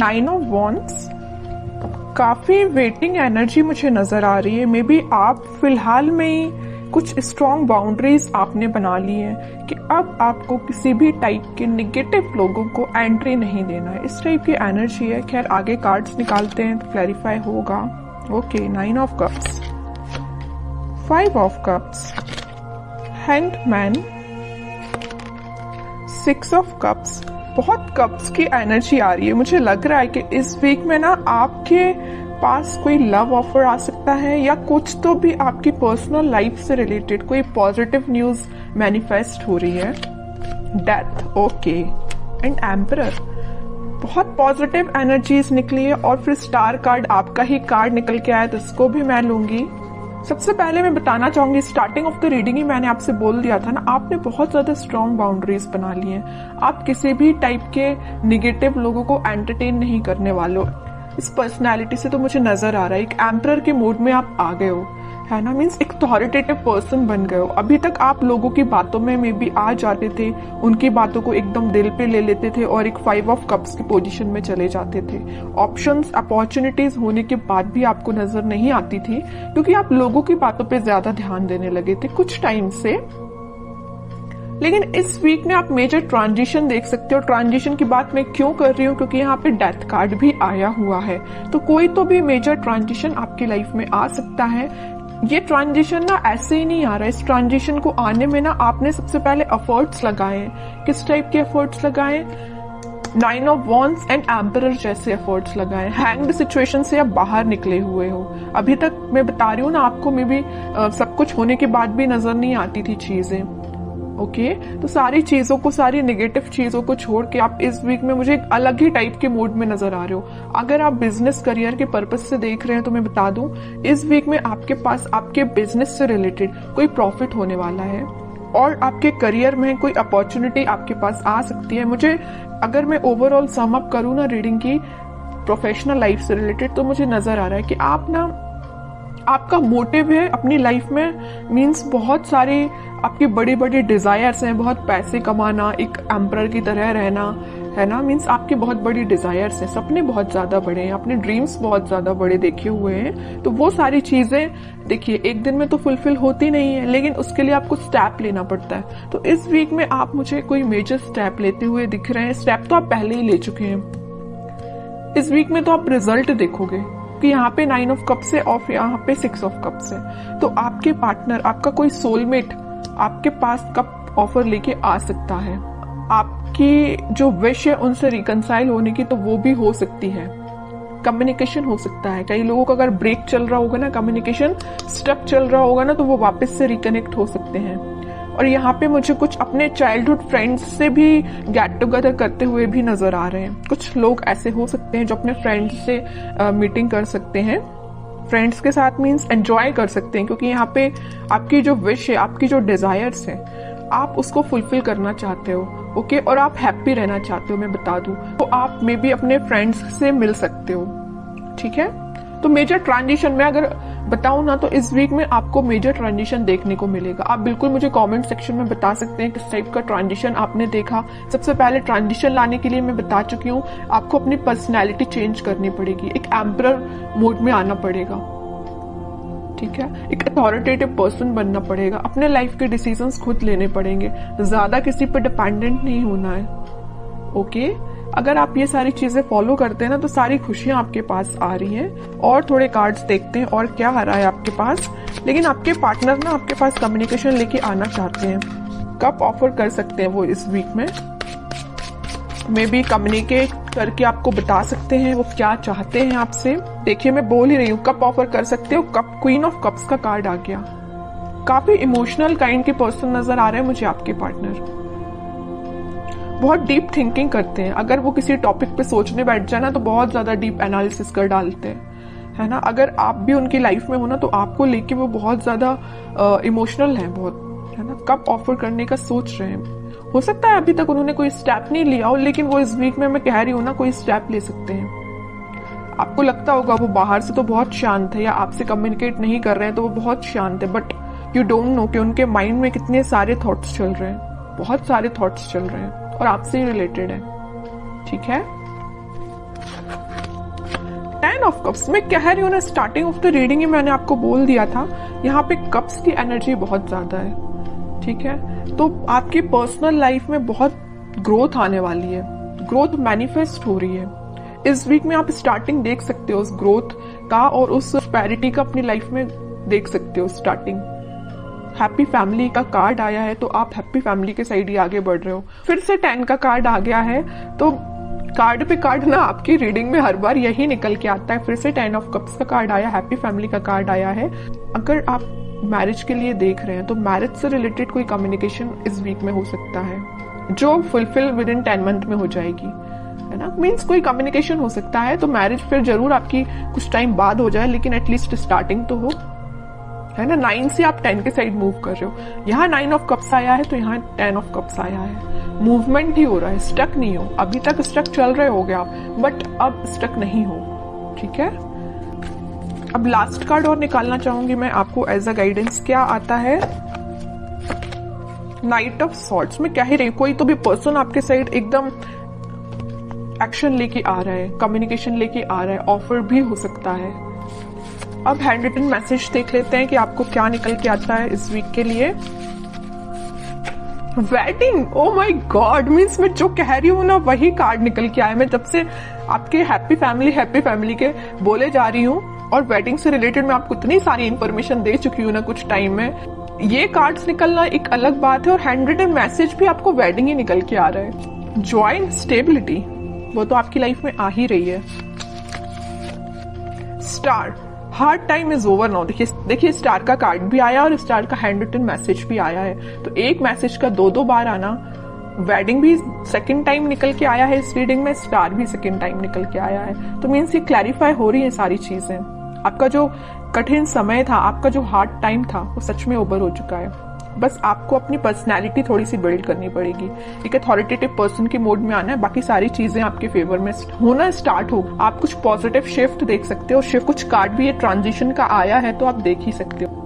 9 of wands, काफी waiting energy मुझे नजर आ रही है। मे बी आप फिलहाल में ही कुछ स्ट्रॉन्ग बाउंड्रीज आपने बना ली है कि अब आपको किसी भी टाइप के निगेटिव लोगों को एंट्री नहीं देना है, इस टाइप की एनर्जी है। खैर आगे कार्ड्स निकालते हैं तो क्लैरिफाई होगा। Okay, 9 of cups, 5 of cups, hanged man, 6 of cups. बहुत कप्स की एनर्जी आ रही है। मुझे लग रहा है कि इस वीक में ना आपके पास कोई लव ऑफर आ सकता है या कुछ तो भी आपकी पर्सनल लाइफ से रिलेटेड कोई पॉजिटिव न्यूज मैनिफेस्ट हो रही है। डेथ, ओके, एंड एम्परर, बहुत पॉजिटिव एनर्जीज निकली है। और फिर स्टार कार्ड, आपका ही कार्ड निकल के आया तो इसको भी मैं लूंगी। सबसे पहले मैं बताना चाहूंगी, स्टार्टिंग ऑफ द रीडिंग ही मैंने आपसे बोल दिया था ना, आपने बहुत ज्यादा स्ट्रॉन्ग बाउंड्रीज बना ली हैं। आप किसी भी टाइप के निगेटिव लोगों को एंटरटेन नहीं करने वाले हो। इस पर्सनैलिटी से तो मुझे नजर आ रहा है एक एम्परर के मूड में आप आ गए हो, है ना। मीन्स एक अथॉरिटेटिव पर्सन बन गए हो। अभी तक आप लोगों की बातों में मे बी आ जाते थे, उनकी बातों को एकदम दिल पे ले लेते थे और एक 5 ऑफ कप्स की पोजीशन में चले जाते थे। ऑप्शंस, अपॉर्चुनिटीज होने के बाद भी आपको नजर नहीं आती थी क्योंकि आप लोगों की बातों पे ज्यादा ध्यान देने लगे थे कुछ टाइम से। लेकिन इस वीक में आप मेजर ट्रांजिशन देख सकते हो। ट्रांजिशन की बात मैं क्यों कर रही हूँ, क्योंकि यहाँ पे डेथ कार्ड भी आया हुआ है। तो कोई तो भी मेजर ट्रांजिशन आपकी लाइफ में आ सकता है। ये ट्रांजिशन ना ऐसे ही नहीं आ रहा है। इस ट्रांजिशन को आने में ना आपने सबसे पहले एफर्ट्स लगाए। किस टाइप के एफर्ट्स लगाए? 9 ऑफ वॉन्ड्स एंड एम्परर जैसे एफर्ट्स लगाए। हैंग्ड सिचुएशन से आप बाहर निकले हुए हो। अभी तक मैं बता रही हूँ ना आपको, मे बी सब कुछ होने के बाद भी नजर नहीं आती थी चीजें। ओके, तो सारी चीजों को, सारी नेगेटिव चीजों को छोड़ के आप इस वीक में मुझे एक अलग ही टाइप के मूड में नजर आ रहे हो। अगर आप बिजनेस करियर के पर्पस से देख रहे हैं तो मैं बता दूं, इस वीक में आपके पास आपके बिजनेस से रिलेटेड कोई प्रॉफिट होने वाला है और आपके करियर में कोई अपॉर्चुनिटी आपके पास आ सकती है। मुझे, अगर मैं ओवरऑल सम अप करूं ना रीडिंग की प्रोफेशनल लाइफ से रिलेटेड, तो मुझे नजर आ रहा है कि आप ना, आपका मोटिव है अपनी लाइफ में, मीन्स बहुत सारे आपके बड़े बड़े डिजायर्स हैं। बहुत पैसे कमाना, एक एम्परर की तरह रहना, है ना। मीन्स आपके बहुत बड़ी डिजायर्स हैं, सपने बहुत ज्यादा बड़े हैं, अपने ड्रीम्स बहुत ज्यादा बड़े देखे हुए हैं। तो वो सारी चीजें देखिए एक दिन में तो फुलफिल होती नहीं है, लेकिन उसके लिए आपको स्टेप लेना पड़ता है। तो इस वीक में आप मुझे कोई मेजर स्टेप लेते हुए दिख रहे हैं। स्टेप तो आप पहले ही ले चुके हैं। इस वीक में तो आप रिजल्ट देखोगे कि यहाँ पे 9 ऑफ कप्स है और यहाँ पे 6 ऑफ कप्स है। तो आपके पार्टनर, आपका कोई सोलमेट आपके पास कप ऑफर लेके आ सकता है। आपकी जो विश है उनसे रिकंसाइल होने की, तो वो भी हो सकती है। कम्युनिकेशन हो सकता है। कई लोगों का अगर ब्रेक चल रहा होगा ना, कम्युनिकेशन स्टक चल रहा होगा ना, तो वो वापस से रिकनेक्ट हो सकते हैं। और यहाँ पे मुझे कुछ अपने चाइल्डहुड फ्रेंड्स से भी गेट टुगेदर करते हुए भी नजर आ रहे हैं। कुछ लोग ऐसे हो सकते हैं जो अपने फ्रेंड्स से मीटिंग कर सकते हैं। फ्रेंड्स के साथ मीन्स एंजॉय कर सकते हैं, क्योंकि यहाँ पे आपकी जो विश है, आपकी जो डिजायर्स है, आप उसको फुलफिल करना चाहते हो। ओके, और आप हैप्पी रहना चाहते हो, मैं बता दूं, तो आप मे बी अपने फ्रेंड्स से मिल सकते हो। ठीक है, तो मेजर ट्रांजिशन में अगर बताऊं ना, तो इस वीक में आपको मेजर ट्रांजिशन देखने को मिलेगा। आप बिल्कुल मुझे कमेंट सेक्शन में बता सकते हैं किस टाइप का ट्रांजिशन आपने देखा। सबसे पहले ट्रांजिशन लाने के लिए मैं बता चुकी हूँ, आपको अपनी पर्सनैलिटी चेंज करनी पड़ेगी, एक एम्परर मोड में आना पड़ेगा। ठीक है, एक अथॉरिटेटिव पर्सन बनना पड़ेगा, अपने लाइफ के डिसीजंस खुद लेने पड़ेंगे, ज्यादा किसी पर डिपेंडेंट नहीं होना है। ओके, अगर आप ये सारी चीजें फॉलो करते हैं ना, तो सारी खुशियां आपके पास आ रही हैं। और थोड़े कार्ड्स देखते हैं और क्या आ रहा है आपके पास। लेकिन आपके पार्टनर ना आपके पास कम्युनिकेशन लेके आना चाहते हैं। कब ऑफर कर सकते हैं वो इस वीक में, मे बी कम्युनिकेट करके आपको बता सकते हैं वो क्या चाहते हैं आपसे। देखिए मैं बोल ही रही हूँ, कब ऑफर कर सकते हो। कप, क्वीन ऑफ कप्स का कार्ड आ गया। काफी इमोशनल काइंड के पर्सन नजर आ रहे हैं मुझे आपके पार्टनर। बहुत डीप थिंकिंग करते हैं। अगर वो किसी टॉपिक पे सोचने बैठ जाए ना, तो बहुत ज्यादा डीप एनालिसिस कर डालते हैं, है ना। अगर आप भी उनकी लाइफ में हो ना, तो आपको लेके वो बहुत ज्यादा इमोशनल है, बहुत, है ना। कब ऑफर करने का सोच रहे हैं। हो सकता है अभी तक उन्होंने कोई स्टेप नहीं लिया हो, लेकिन वो इस वीक में, मैं कह रही हूँ ना, कोई स्टेप ले सकते हैं। आपको लगता होगा वो बाहर से तो बहुत शांत है या आपसे कम्युनिकेट नहीं कर रहे हैं तो वो बहुत शांत है, बट यू डोंट नो कि उनके माइंड में कितने सारे थॉट्स चल रहे हैं। बहुत सारे थॉट्स चल रहे हैं और आपसे ही रिलेटेड है। ठीक है, 10 ऑफ कप्स, मैं कह रही हूँ ना, स्टार्टिंग ऑफ द रीडिंग ही मैंने आपको बोल दिया था, यहाँ पे कप्स की एनर्जी बहुत ज्यादा है, ठीक है। तो आपकी पर्सनल लाइफ में बहुत ग्रोथ आने वाली है, ग्रोथ मैनिफेस्ट हो रही है। इस वीक में आप स्टार्टिंग देख सकते हो उस ग्रोथ का और उस प्रोस्पेरिटी का अपनी लाइफ में देख सकते हो स्टार्टिंग। हैप्पी फैमिली का कार्ड आया है तो आप हैप्पी फैमिली के साइड ही आगे बढ़ रहे हो। फिर से 10 का कार्ड आ गया है, तो कार्ड पे कार्ड ना आपकी रीडिंग में हर बार यही निकल के आता है। फिर से 10 ऑफ कप्स का कार्ड आया, हैप्पी फैमिली का कार्ड आया है। अगर आप मैरिज के लिए देख रहे हैं तो मैरिज से रिलेटेड कोई कम्युनिकेशन इस वीक में हो सकता है जो फुलफिल विद इन 10 मंथ में हो जाएगी, है ना। मीन्स कोई कम्युनिकेशन हो सकता है, तो मैरिज फिर जरूर आपकी कुछ टाइम बाद हो जाए, लेकिन एटलीस्ट स्टार्टिंग तो हो, है ना। 9 से आप 10 के साइड मूव कर रहे हो। यहाँ 9 ऑफ कप्स आया है तो यहाँ 10 ऑफ कप्स आया है। मूवमेंट ही हो रहा है, स्टक नहीं हो। अभी तक स्टक चल रहे हो गया, बट अब स्टक नहीं हो, ठीक है। अब लास्ट कार्ड और निकालना चाहूंगी मैं आपको एज अ गाइडेंस। क्या आता है? Night of swords. मैं कह ही रही, कोई तो भी पर्सन आपके साइड एकदम एक्शन लेके आ रहा है, कम्युनिकेशन लेके आ रहा है, ऑफर भी हो सकता है। अब हैंड रिटन मैसेज देख लेते हैं कि आपको क्या निकल के आता है इस वीक के लिए। Wedding, oh my God, means मैं जो कह रही हूँ ना वही कार्ड निकल के आया। मैं जब से आपके हैप्पी फैमिली के बोले जा रही हूँ और वेडिंग से रिलेटेड मैं आपको इतनी सारी इंफॉर्मेशन दे चुकी हूँ ना कुछ टाइम में। ये कार्ड्स निकलना एक अलग बात है और हैंड रिटन मैसेज भी आपको वेडिंग ही निकल के आ रहा है। जॉय एंड स्टेबिलिटी, वो तो आपकी लाइफ में आ ही रही है। Star, hard time is over now. देखिए स्टार का कार्ड भी आया और स्टार का हैंड रिटन मैसेज भी आया है। तो एक मैसेज का दो बार आना, वेडिंग भी सेकंड टाइम निकल के आया है इस रीडिंग में, स्टार भी सेकंड टाइम निकल के आया है। तो मीन्स ये क्लैरिफाई हो रही है सारी चीजें। आपका जो कठिन समय था, आपका जो हार्ड टाइम था, वो सच में ओवर हो चुका है। बस आपको अपनी पर्सनैलिटी थोड़ी सी बिल्ड करनी पड़ेगी, एक अथॉरिटेटिव पर्सन के मोड में आना है। बाकी सारी चीजें आपके फेवर में होना स्टार्ट हो। आप कुछ पॉजिटिव शिफ्ट देख सकते हो। शिफ्ट कुछ कार्ड भी ये ट्रांजिशन का आया है तो आप देख ही सकते हो।